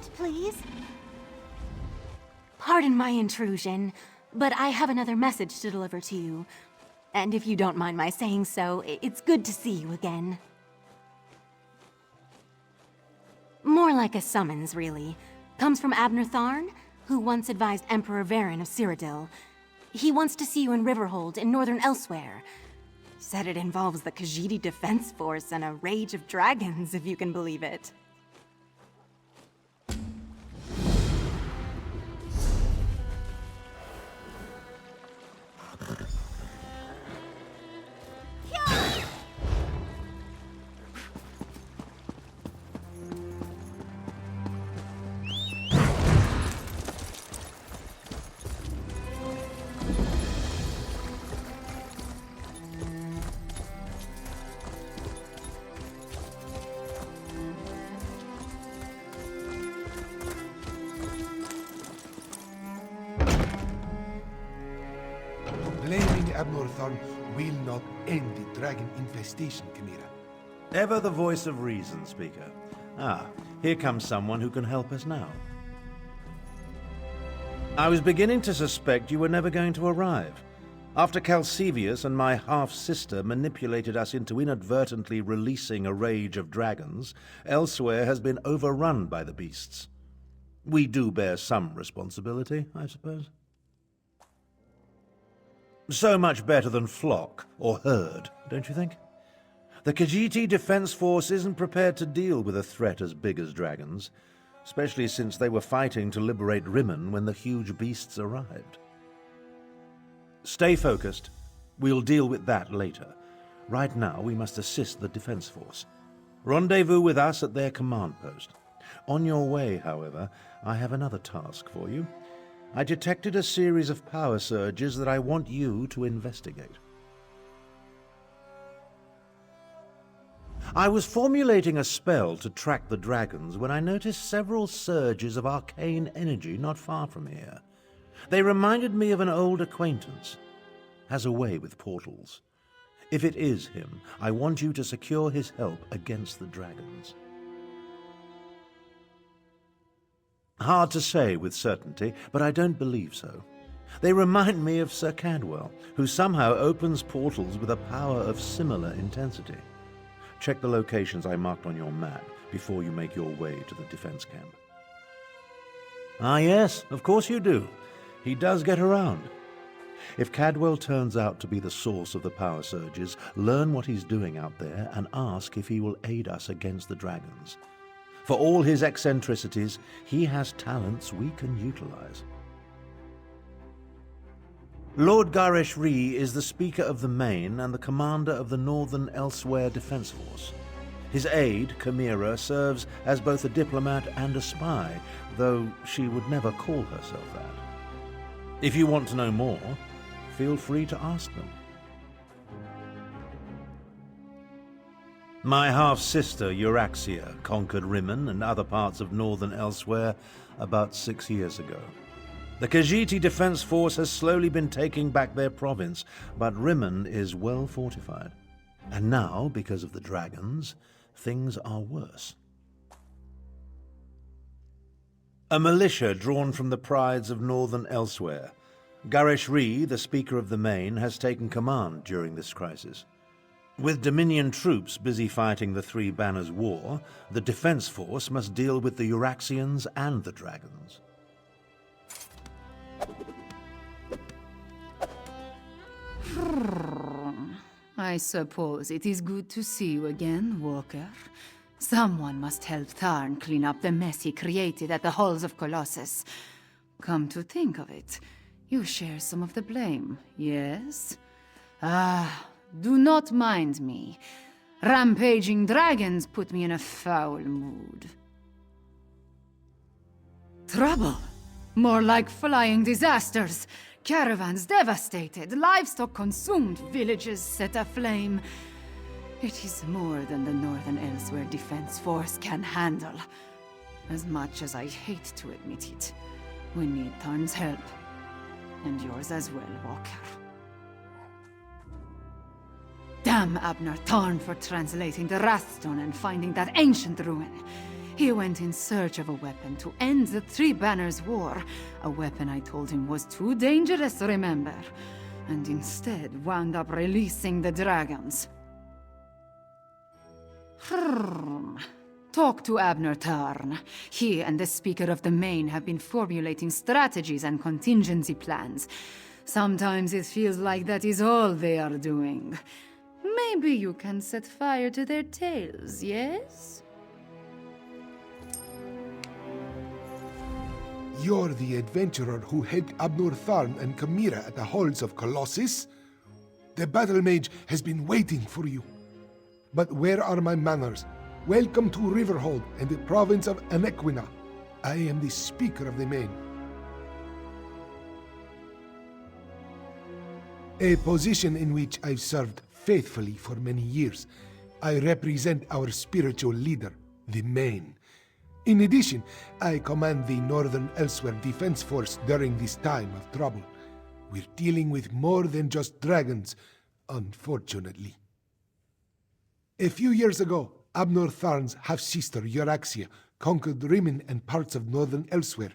moment, please? Pardon my intrusion, but I have another message to deliver to you. And if you don't mind my saying so, it's good to see you again. More like a summons, really. Comes from Abnur Tharn, who once advised Emperor Varen of Cyrodiil. He wants to see you in Riverhold in Northern Elsweyr. Said it involves the Khajiiti Defense Force and a rage of dragons, if you can believe it. Blaming Abnur Tharn will not end the dragon infestation, Chimera. Ever the voice of reason, Speaker. Ah, here comes someone who can help us now. I was beginning to suspect you were never going to arrive. After Calcevius and my half-sister manipulated us into inadvertently releasing a rage of dragons, Elsweyr has been overrun by the beasts. We do bear some responsibility, I suppose. So much better than flock or herd, don't you think? The Khajiiti Defense Force isn't prepared to deal with a threat as big as dragons, especially since they were fighting to liberate Rimmon when the huge beasts arrived. Stay focused. We'll deal with that later. Right now, we must assist the Defense Force. Rendezvous with us at their command post. On your way, however, I have another task for you. I detected a series of power surges that I want you to investigate. I was formulating a spell to track the dragons when I noticed several surges of arcane energy not far from here. They reminded me of an old acquaintance. Has a way with portals. If it is him, I want you to secure his help against the dragons. Hard to say with certainty, but I don't believe so. They remind me of Sir Cadwell, who somehow opens portals with a power of similar intensity. Check the locations I marked on your map before you make your way to the defense camp. Ah yes, of course you do. He does get around. If Cadwell turns out to be the source of the power surges, learn what he's doing out there and ask if he will aid us against the dragons. For all his eccentricities, he has talents we can utilize. Lord Garesh Ree is the Speaker of the Main and the commander of the Northern Elsweyr Defense Force. His aide, Chimera, serves as both a diplomat and a spy, though she would never call herself that. If you want to know more, feel free to ask them. My half-sister, Euraxia, conquered Rimmon and other parts of Northern Elsweyr about 6 years ago. The Khajiiti Defense Force has slowly been taking back their province, but Rimmon is well fortified. And now, because of the dragons, things are worse. A militia drawn from the prides of Northern Elsweyr. Garesh Ree, the Speaker of the Main, has taken command during this crisis. With Dominion troops busy fighting the Three Banners War, the Defense Force must deal with the Euraxians and the dragons. I suppose it is good to see you again, Walker. Someone must help Tharn clean up the mess he created at the Halls of Colossus. Come to think of it, you share some of the blame, yes? Ah, do not mind me. Rampaging dragons put me in a foul mood. Trouble? More like flying disasters. Caravans devastated, livestock consumed, villages set aflame. It is more than the Northern Elsweyr Defense Force can handle. As much as I hate to admit it, we need Tharn's help. And yours as well, Walker. Damn Abnur Tharn for translating the Wrathstone and finding that ancient ruin. He went in search of a weapon to end the Three Banners War, a weapon I told him was too dangerous, remember, and instead wound up releasing the dragons. Talk to Abnur Tharn. He and the Speaker of the Main have been formulating strategies and contingency plans. Sometimes it feels like that is all they are doing. Maybe you can set fire to their tails, yes? You're the adventurer who helped Abnur Tharn and Chimera at the halls of Colossus? The Battlemage has been waiting for you. But where are my manners? Welcome to Riverhold and the province of Anequina. I am the Speaker of the Main. A position in which I've served faithfully for many years. I represent our spiritual leader, the Main. In addition, I command the Northern Elsweyr Defense Force during this time of trouble. We're dealing with more than just dragons, unfortunately. A few years ago, Abnur Tharn's half-sister, Euraxia, conquered Rimmon and parts of Northern Elsweyr.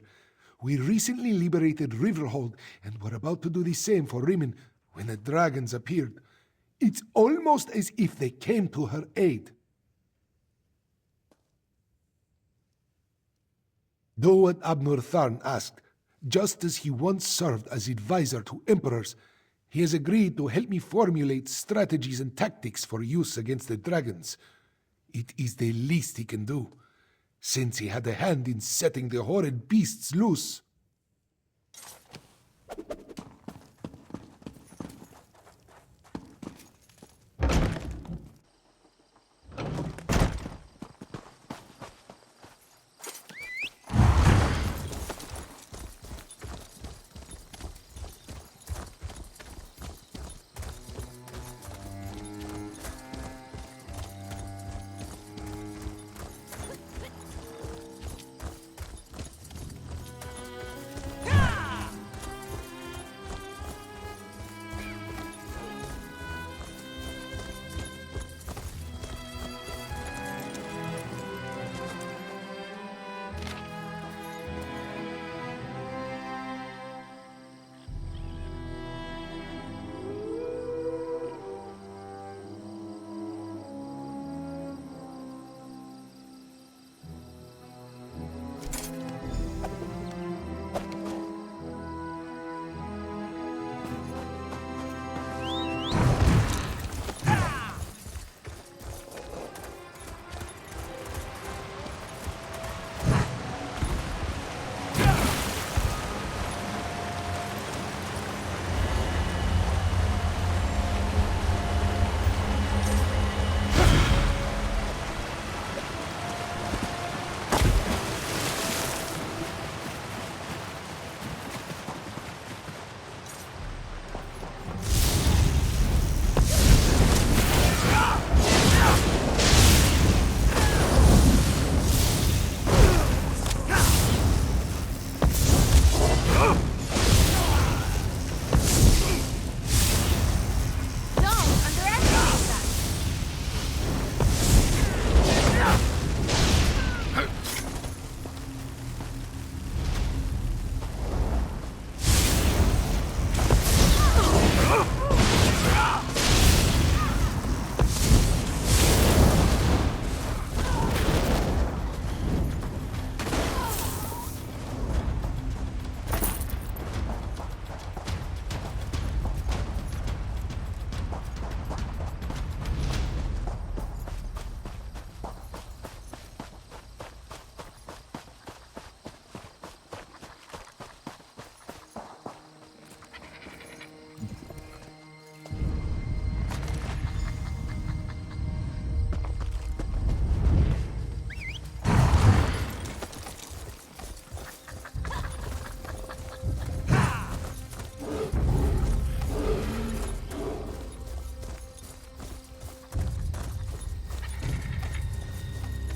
We recently liberated Riverhold and were about to do the same for Rimmon when the dragons appeared. It's almost as if they came to her aid. Do what Abnur Tharn asked. Just as he once served as advisor to emperors, he has agreed to help me formulate strategies and tactics for use against the dragons. It is the least he can do, since he had a hand in setting the horrid beasts loose.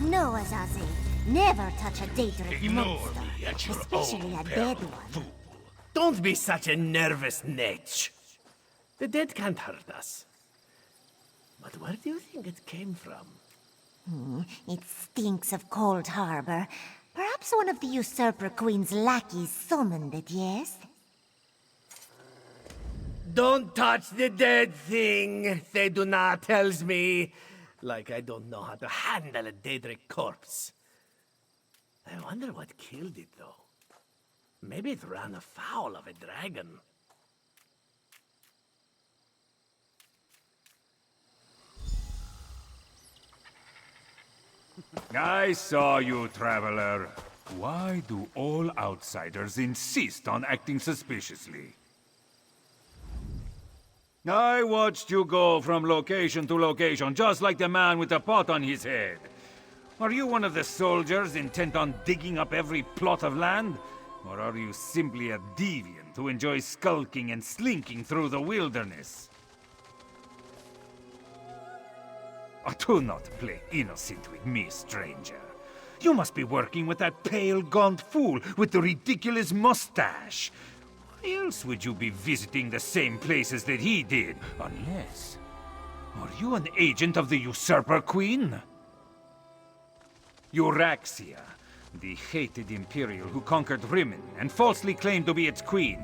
No, Azazi. Never touch a Daedric Ignore monster. me at your Especially own a peril, dead one. fool. Don't be such a nervous netch. The dead can't hurt us. But where do you think it came from? It stinks of Cold Harbor. Perhaps one of the Usurper Queen's lackeys summoned it, yes? Don't touch the dead thing, Theduna tells me. Like I don't know how to handle a Daedric corpse. I wonder what killed it, though. Maybe it ran afoul of a dragon. I saw you, traveler. Why do all outsiders insist on acting suspiciously? I watched you go from location to location, just like the man with the pot on his head. Are you one of the soldiers intent on digging up every plot of land? Or are you simply a deviant who enjoys skulking and slinking through the wilderness? Do not play innocent with me, stranger. You must be working with that pale, gaunt fool with the ridiculous mustache. Why else would you be visiting the same places that he did? Unless... Are you an agent of the Usurper Queen? Euraxia, the hated Imperial who conquered Rimmon and falsely claimed to be its queen.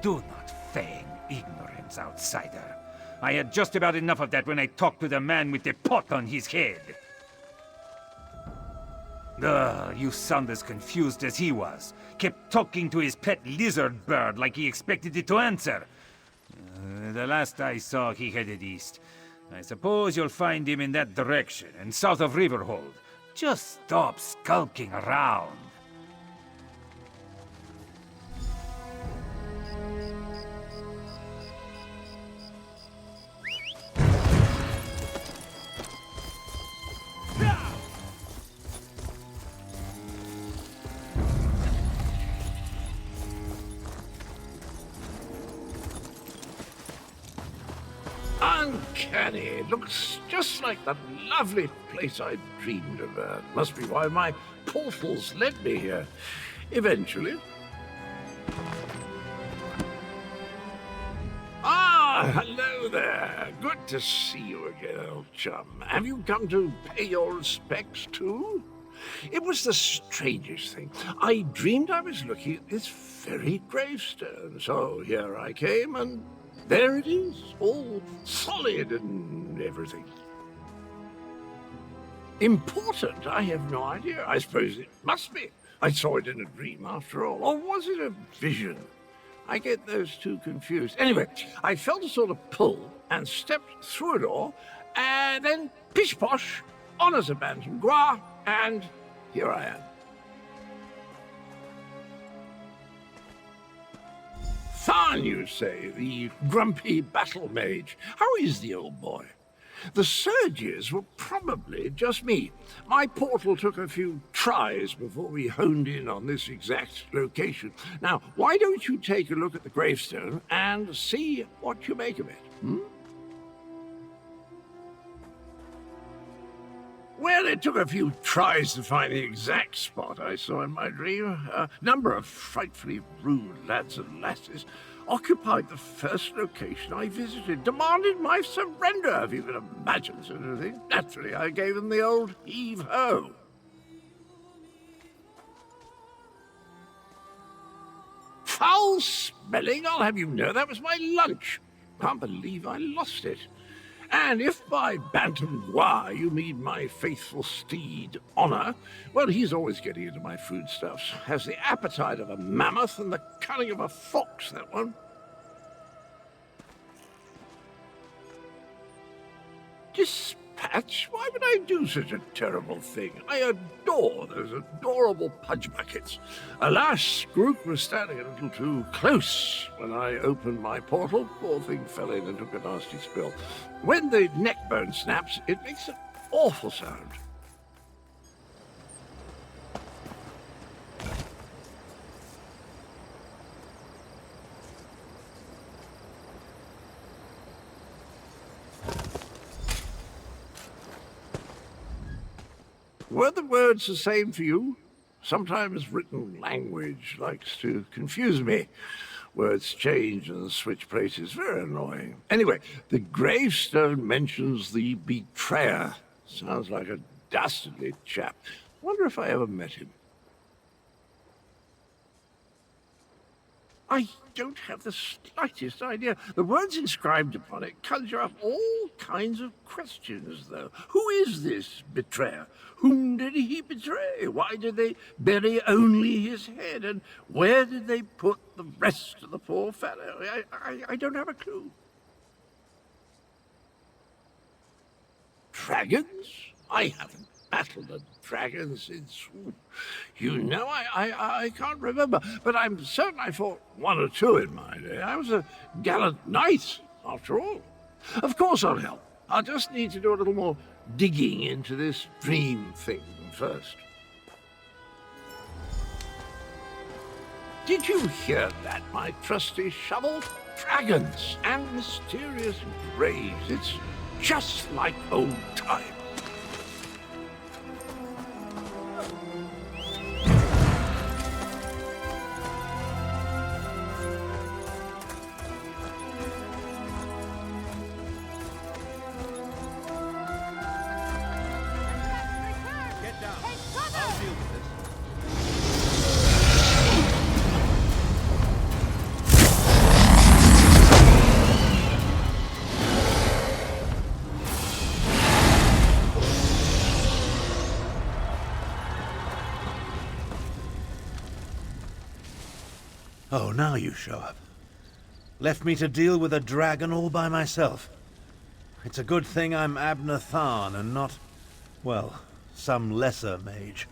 Do not feign ignorance, outsider. I had just about enough of that when I talked to the man with the pot on his head. You sound as confused as he was. Kept talking to his pet lizard bird like he expected it to answer. The last I saw, he headed east. I suppose you'll find him in that direction, and south of Riverhold. Just stop skulking around. Uncanny. It looks just like the lovely place I dreamed of. Must be why my portals led me here. Eventually. Ah, hello there. Good to see you again, old chum. Have you come to pay your respects, too? It was the strangest thing. I dreamed I was looking at this very gravestone, so here I came, and there it is, all solid and everything. Important? I have no idea. I suppose it must be. I saw it in a dream after all. Or was it a vision? I get those two confused. Anyway, I felt a sort of pull and stepped through a door, and then pish-posh, on as a bantam gua, and here I am. Tharn, you say, the grumpy Battlemage. How is the old boy? The surges were probably just me. My portal took a few tries before we honed in on this exact location. Now, why don't you take a look at the gravestone and see what you make of it, Well, it took a few tries to find the exact spot I saw in my dream. A number of frightfully rude lads and lasses occupied the first location I visited, demanded my surrender, if you can imagine such a thing. Naturally, I gave them the old heave-ho. Foul smelling, I'll have you know, that was my lunch. Can't believe I lost it. And if by bantam gua you mean my faithful steed, Honor, well, he's always getting into my foodstuffs. Has the appetite of a mammoth and the cunning of a fox, that one. Dispatch? Why would I do such a terrible thing? I adore those adorable pudge buckets. Alas, Grook was standing a little too close when I opened my portal. Poor thing fell in and took a nasty spill. When the neck bone snaps, it makes an awful sound. Were the words the same for you? Sometimes written language likes to confuse me. Words change and switch places. Very annoying. Anyway, the gravestone mentions the betrayer. Sounds like a dastardly chap. Wonder if I ever met him. I don't have the slightest idea. The words inscribed upon it conjure up all kinds of questions, though. Who is this betrayer? Whom did he betray? Why did they bury only his head? And where did they put the rest of the poor fellow? I don't have a clue. Dragons? I haven't battled a dragon since, I can't remember. But I'm certain I fought one or two in my day. I was a gallant knight, after all. Of course I'll help. I'll just need to do a little more digging into this dream thing first. Did you hear that, my trusty shovel? Dragons and mysterious graves. It's just like old times. Oh, now you show up. Left me to deal with a dragon all by myself. It's a good thing I'm Abnur Tharn and not, well, some lesser mage.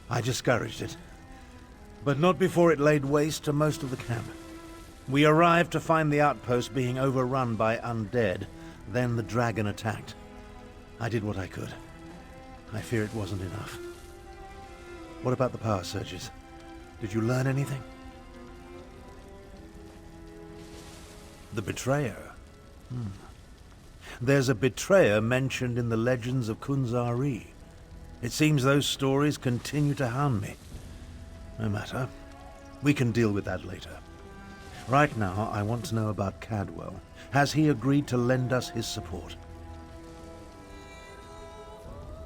I discouraged it, but not before it laid waste to most of the camp. We arrived to find the outpost being overrun by undead. Then the dragon attacked. I did what I could. I fear it wasn't enough. What about the power surges? Did you learn anything? The betrayer. There's a betrayer mentioned in the legends of Kunzari. It seems those stories continue to hound me. No matter. We can deal with that later. Right now, I want to know about Cadwell. Has he agreed to lend us his support?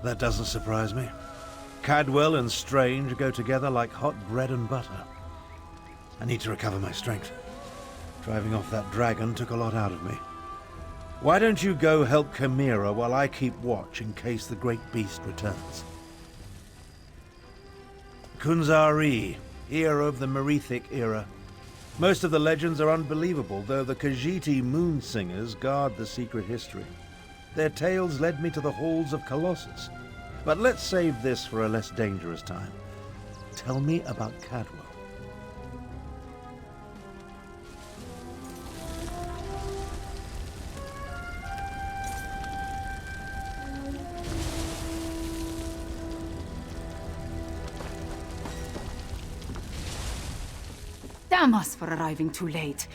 That doesn't surprise me. Cadwell and Strange go together like hot bread and butter. I need to recover my strength. Driving off that dragon took a lot out of me. Why don't you go help Chimera while I keep watch in case the great beast returns? Kunzari, hero of the Merethic era. Most of the legends are unbelievable, though the Khajiiti moon singers guard the secret history. Their tales led me to the halls of Colossus. But let's save this for a less dangerous time. Tell me about Cadwell. Damn us for arriving too late.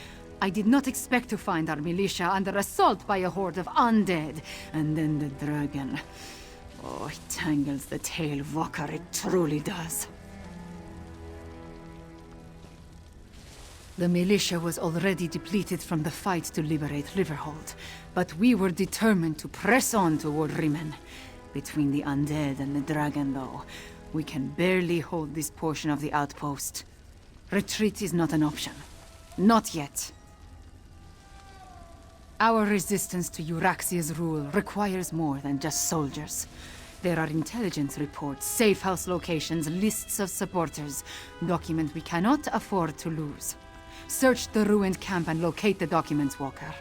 I did not expect to find our militia under assault by a horde of undead, and then the dragon. Oh, it tangles the tail, Walker, it truly does. The militia was already depleted from the fight to liberate Riverhold, but we were determined to press on toward Rimen. Between the undead and the dragon, though, we can barely hold this portion of the outpost. Retreat is not an option. Not yet. Our resistance to Euraxia's rule requires more than just soldiers. There are intelligence reports, safe house locations, lists of supporters, documents we cannot afford to lose. Search the ruined camp and locate the documents, Walker.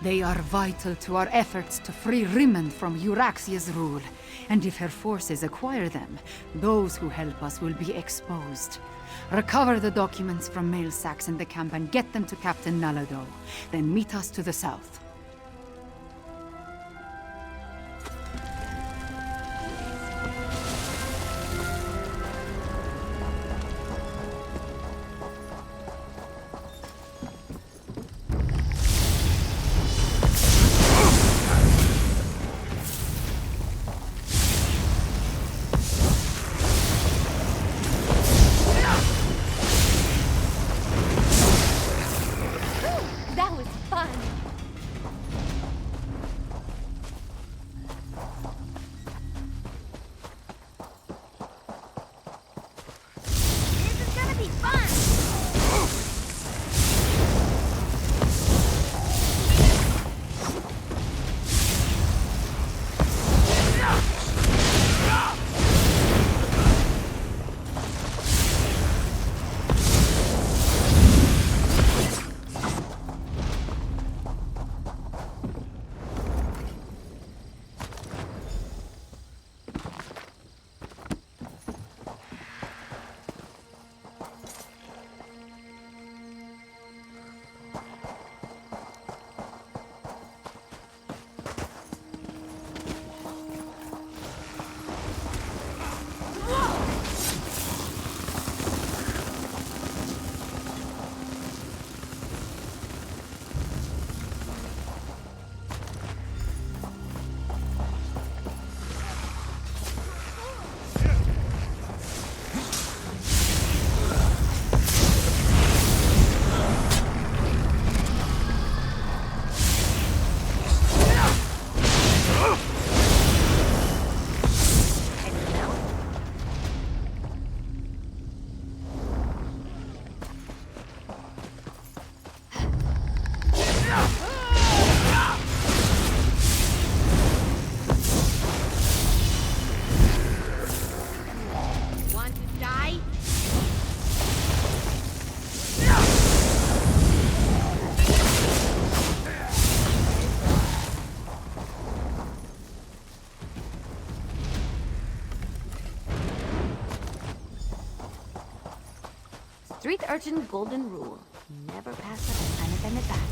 They are vital to our efforts to free Rimen from Euraxia's rule. And if her forces acquire them, those who help us will be exposed. Recover the documents from mail sacks in the camp and get them to Captain Nalado. Then meet us to the south. Street urchin golden rule. Never pass up an unattended battle.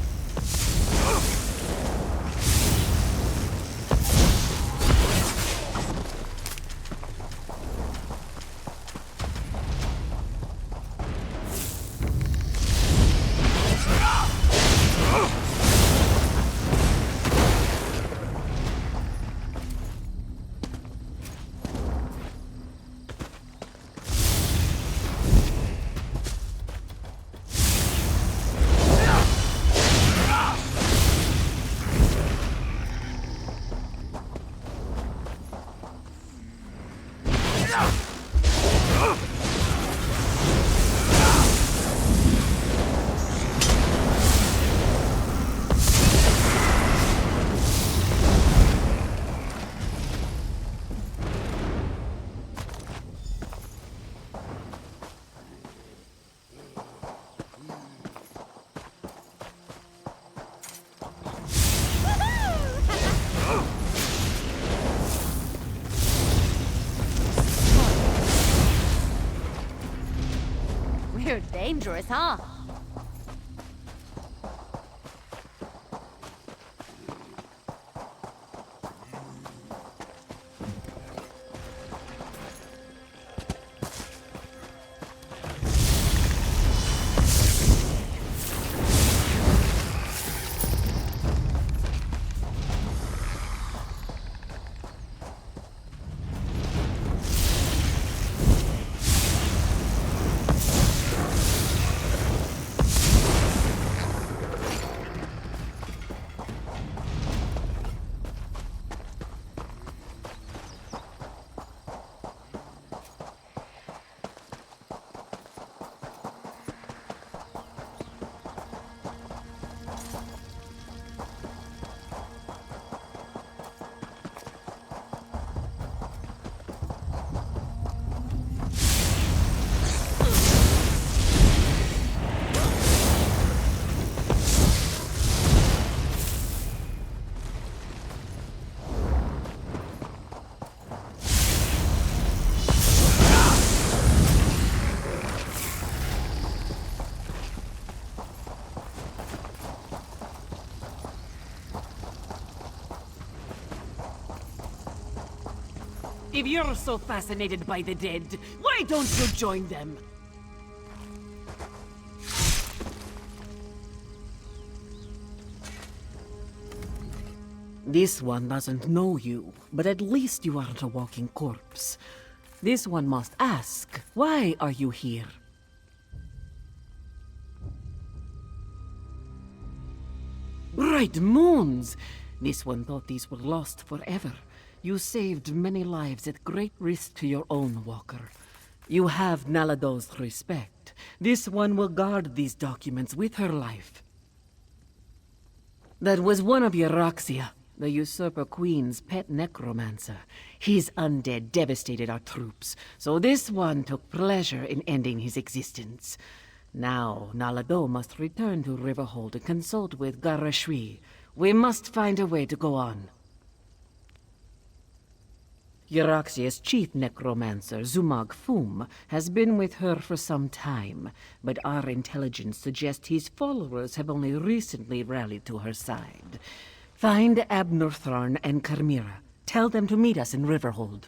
We're dangerous, huh? If you're so fascinated by the dead, why don't you join them? This one doesn't know you, but at least you aren't a walking corpse. This one must ask, why are you here? Bright moons! This one thought these were lost forever. You saved many lives at great risk to your own walker. You have Nalado's respect. This one will guard these documents with her life. That was one of Euroxia, the Usurper Queen's pet necromancer. His undead devastated our troops, so this one took pleasure in ending his existence. Now, Nalado must return to Riverhold and consult with Garashwi. We must find a way to go on. Euroxia's chief necromancer, Zumag Fum, has been with her for some time, but our intelligence suggests his followers have only recently rallied to her side. Find Abnur Tharn and Carmira. Tell them to meet us in Riverhold.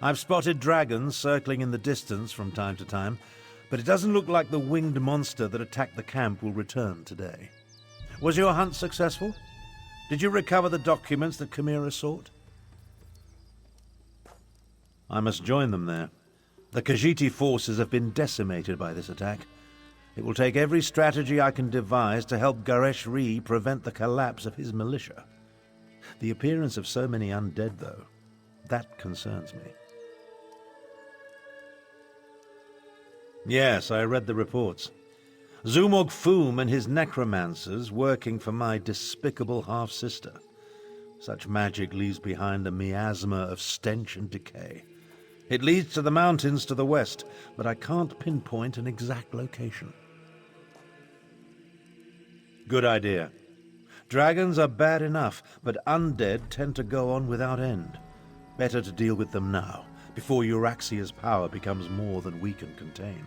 I've spotted dragons circling in the distance from time to time, but it doesn't look like the winged monster that attacked the camp will return today. Was your hunt successful? Did you recover the documents that Chimera sought? I must join them there. The Khajiiti forces have been decimated by this attack. It will take every strategy I can devise to help Garesh Ree prevent the collapse of his militia. The appearance of so many undead, though, that concerns me. Yes, I read the reports. Zumog Foom and his necromancers working for my despicable half-sister. Such magic leaves behind a miasma of stench and decay. It leads to the mountains to the west, but I can't pinpoint an exact location. Good idea. Dragons are bad enough, but undead tend to go on without end. Better to deal with them now, before Euraxia's power becomes more than we can contain.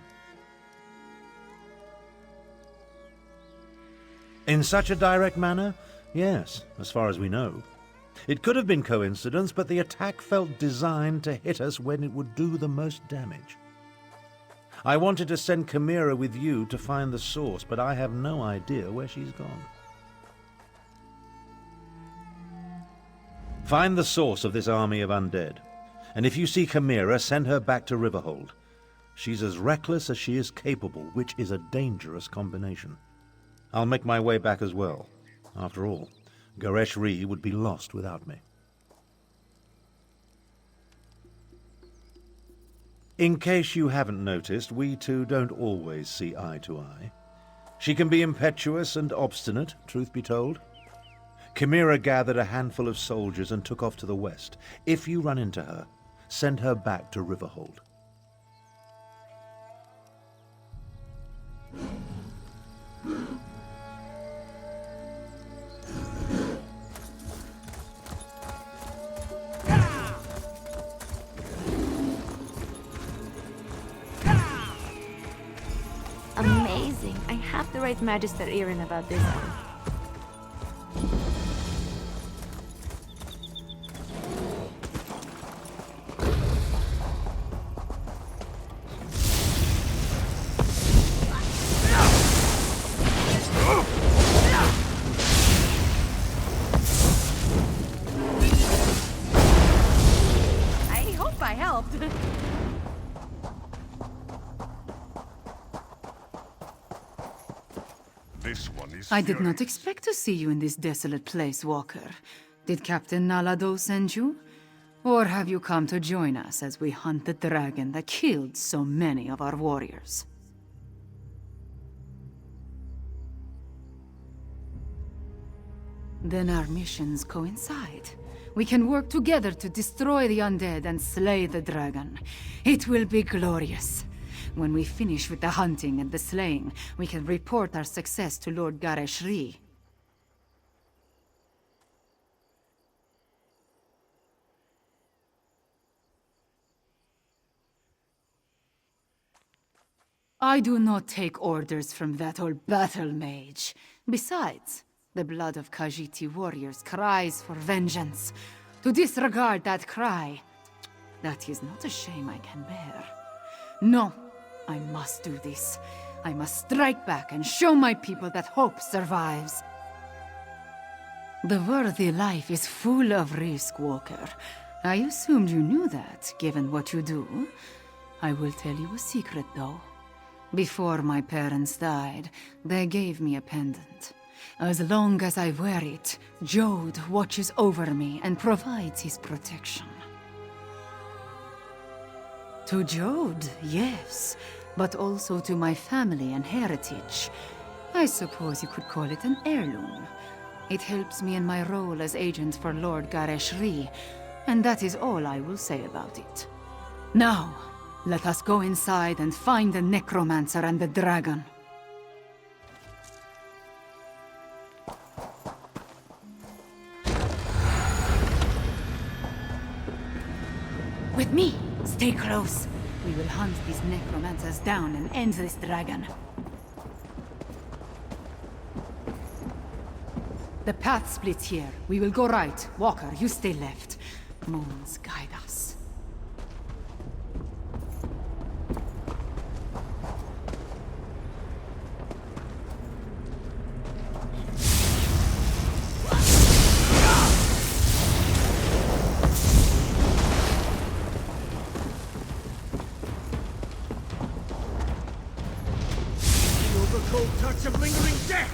In such a direct manner? Yes, as far as we know. It could have been coincidence, but the attack felt designed to hit us when it would do the most damage. I wanted to send Chimera with you to find the source, but I have no idea where she's gone. Find the source of this army of undead, and if you see Chimera, send her back to Riverhold. She's as reckless as she is capable, which is a dangerous combination. I'll make my way back as well. After all, Garesh-Ri would be lost without me. In case you haven't noticed, we two don't always see eye to eye. She can be impetuous and obstinate, truth be told. Chimera gathered a handful of soldiers and took off to the west. If you run into her, send her back to Riverhold. Amazing. I have to write Magister Irin about this one. I hope I helped. I did not expect to see you in this desolate place, Walker. Did Captain Nalado send you? Or have you come to join us as we hunt the dragon that killed so many of our warriors? Then our missions coincide. We can work together to destroy the undead and slay the dragon. It will be glorious. When we finish with the hunting and the slaying, we can report our success to Lord Garesh-Ri. I do not take orders from that old Battlemage. Besides, the blood of Khajiiti warriors cries for vengeance. To disregard that cry, that is not a shame I can bear. No. I must do this. I must strike back and show my people that hope survives. The worthy life is full of risk, Walker. I assumed you knew that, given what you do. I will tell you a secret, though. Before my parents died, they gave me a pendant. As long as I wear it, Jode watches over me and provides his protection. To Jode, yes, but also to my family and heritage. I suppose you could call it an heirloom. It helps me in my role as agent for Lord Garesh-Ri, and that is all I will say about it. Now, let us go inside and find the necromancer and the dragon. With me! Stay close. We will hunt these necromancers down and end this dragon. The path splits here. We will go right. Walker, you stay left. Moons guide us. Touch of lingering death!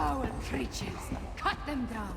Foul creatures! Cut them down!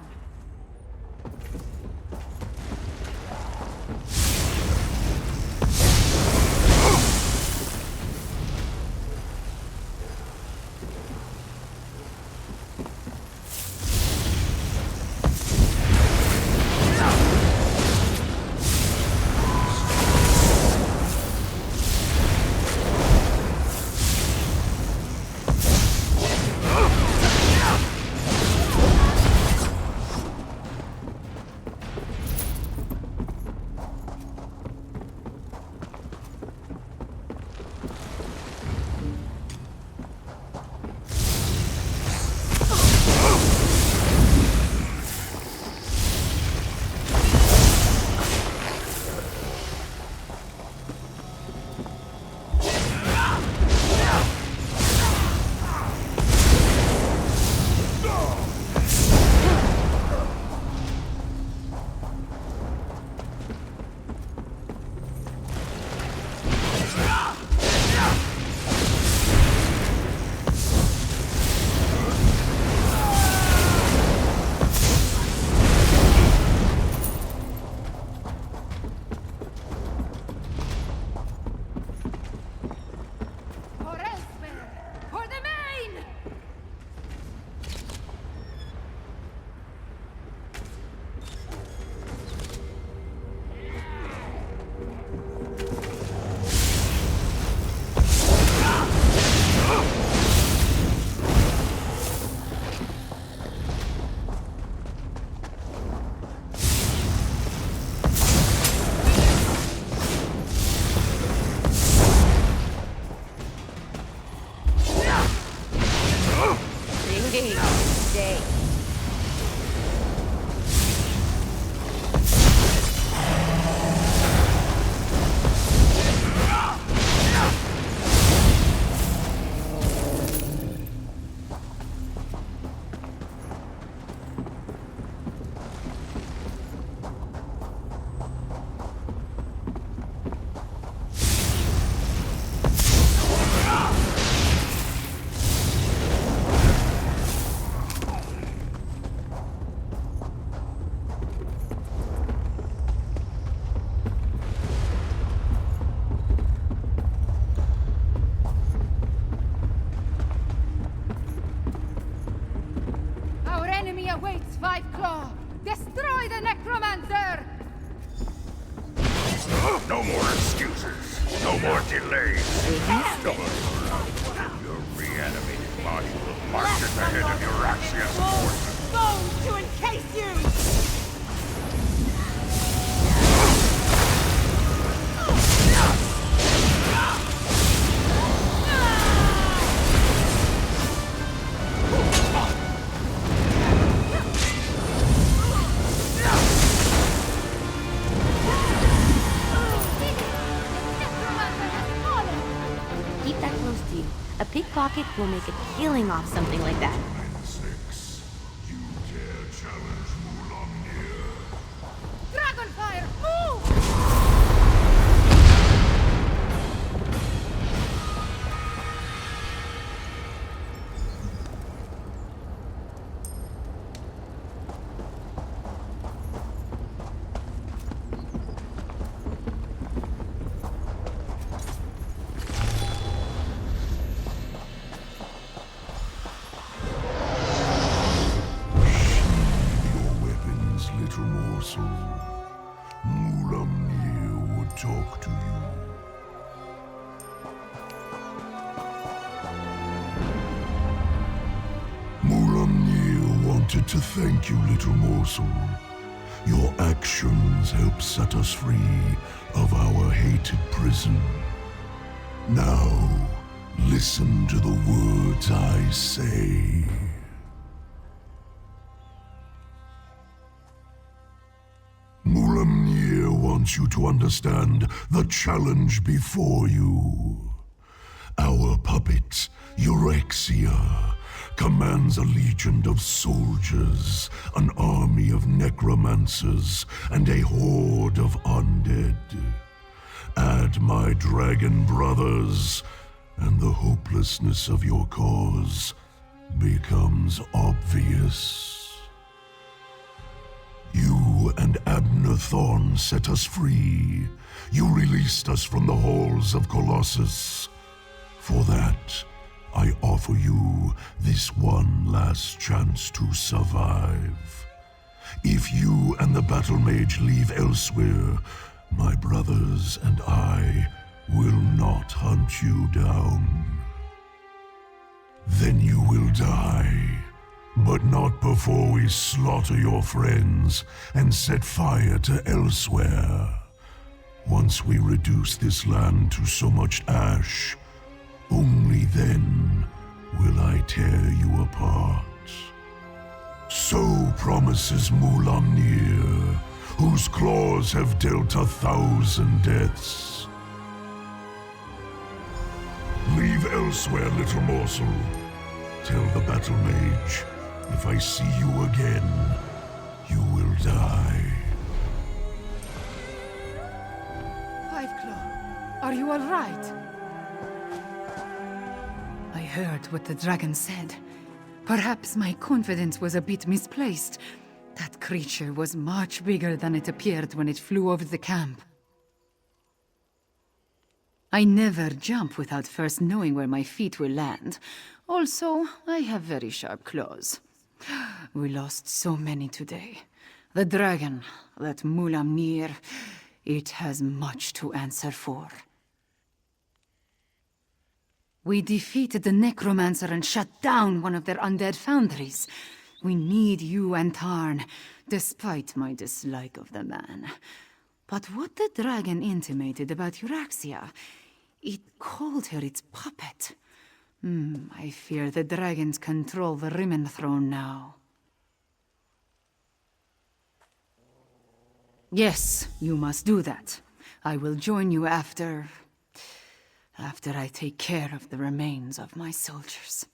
Awaits Five Claw! Destroy the Necromancer! No more excuses. No more delays. Your reanimated body will march at the head of Euraxia's forces. Bones to encase you! A pickpocket will make a killing off something like that. Dragonfire, move! Talk to you. Mulamnir wanted to thank you, little morsel. Your actions helped set us free of our hated prison. Now, listen to the words I say. Mulamnir wants you to understand the challenge before you. Our puppet, Euraxia, commands a legion of soldiers, an army of necromancers, and a horde of undead. Add my dragon brothers, and the hopelessness of your cause becomes obvious. You and Abnur Tharn set us free. You released us from the halls of Colossus. For that, I offer you this one last chance to survive. If you and the Battlemage leave Elsweyr, my brothers and I will not hunt you down. Then you will die, but not before we slaughter your friends and set fire to Elsweyr. Once we reduce this land to so much ash, only then will I tear you apart. So promises Mulamnir, whose claws have dealt 1,000 deaths. Leave Elsweyr, little morsel. Tell the Battlemage, if I see you again, you will die. Fiveclaw, are you all right? I heard what the dragon said. Perhaps my confidence was a bit misplaced. That creature was much bigger than it appeared when it flew over the camp. I never jump without first knowing where my feet will land. Also, I have very sharp claws. We lost so many today. The dragon, that Mulamnir, it has much to answer for. We defeated the necromancer and shut down one of their undead foundries. We need you and Tharn, despite my dislike of the man. But what the dragon intimated about Euraxia, it called her its puppet. I fear the dragons control the Rimmen throne now. Yes, you must do that. I will join you after I take care of the remains of my soldiers.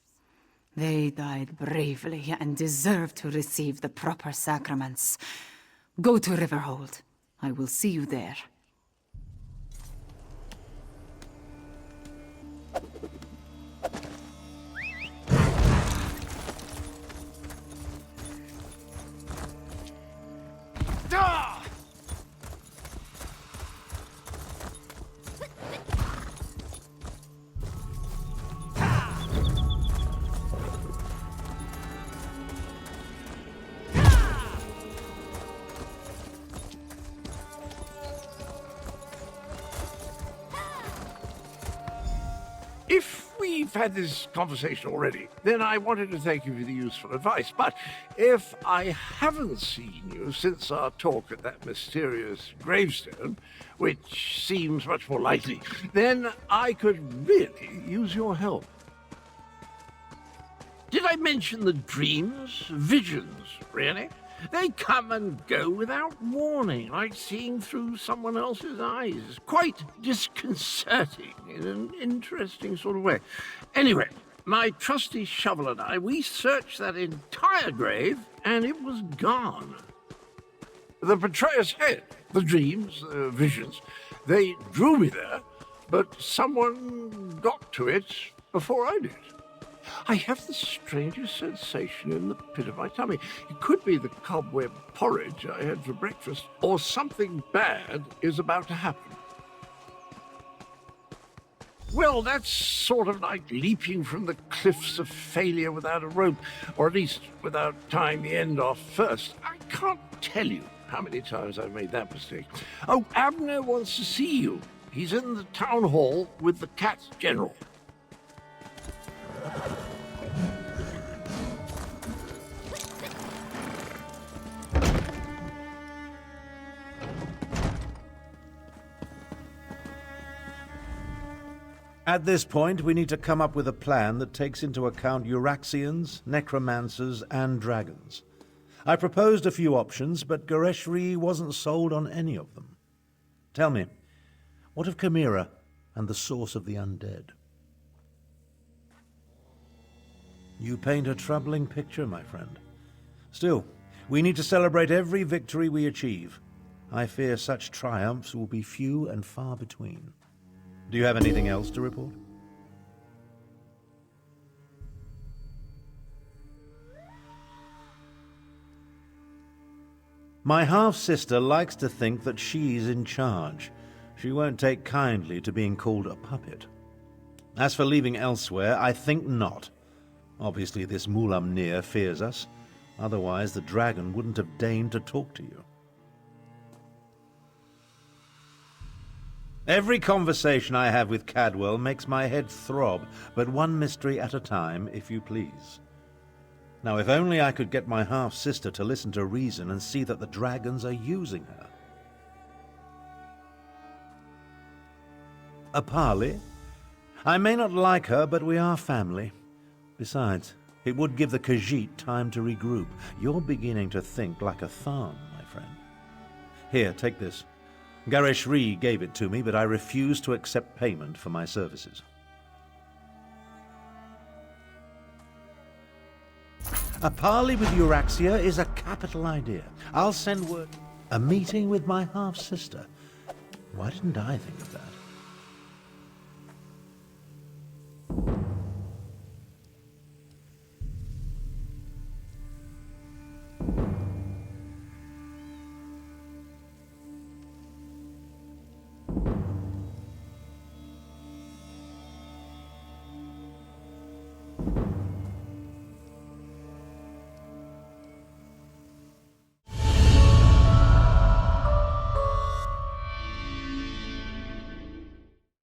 They died bravely and deserve to receive the proper sacraments. Go to Riverhold. I will see you there. If we've had this conversation already, then I wanted to thank you for the useful advice. But if I haven't seen you since our talk at that mysterious gravestone, which seems much more likely, then I could really use your help. Did I mention the dreams? Visions, really? They come and go without warning, like seeing through someone else's eyes. Quite disconcerting in an interesting sort of way. Anyway, my trusty shovel and I, we searched that entire grave, and it was gone. The betrayer's head, the dreams, the visions, they drew me there, but someone got to it before I did. I have the strangest sensation in the pit of my tummy. It could be the cobweb porridge I had for breakfast, or something bad is about to happen. Well, that's sort of like leaping from the cliffs of failure without a rope, or at least without tying the end off first. I can't tell you how many times I've made that mistake. Oh, Abnur wants to see you. He's in the town hall with the Cat General. At this point, we need to come up with a plan that takes into account Euraxians, necromancers, and dragons. I proposed a few options, but Goreshri wasn't sold on any of them. Tell me, what of Chimera and the source of the undead? You paint a troubling picture, my friend. Still, we need to celebrate every victory we achieve. I fear such triumphs will be few and far between. Do you have anything else to report? My half-sister likes to think that she's in charge. She won't take kindly to being called a puppet. As for leaving Elsweyr, I think not. Obviously this Mulamnir fears us. Otherwise the dragon wouldn't have deigned to talk to you. Every conversation I have with Cadwell makes my head throb, but one mystery at a time, if you please. Now, if only I could get my half-sister to listen to reason and see that the dragons are using her. Apali? I may not like her, but we are family. Besides, it would give the Khajiit time to regroup. You're beginning to think like a Tharn, my friend. Here, take this. Gareshri gave it to me, but I refuse to accept payment for my services. A parley with Euraxia is a capital idea. I'll send word. A meeting with my half-sister. Why didn't I think of that?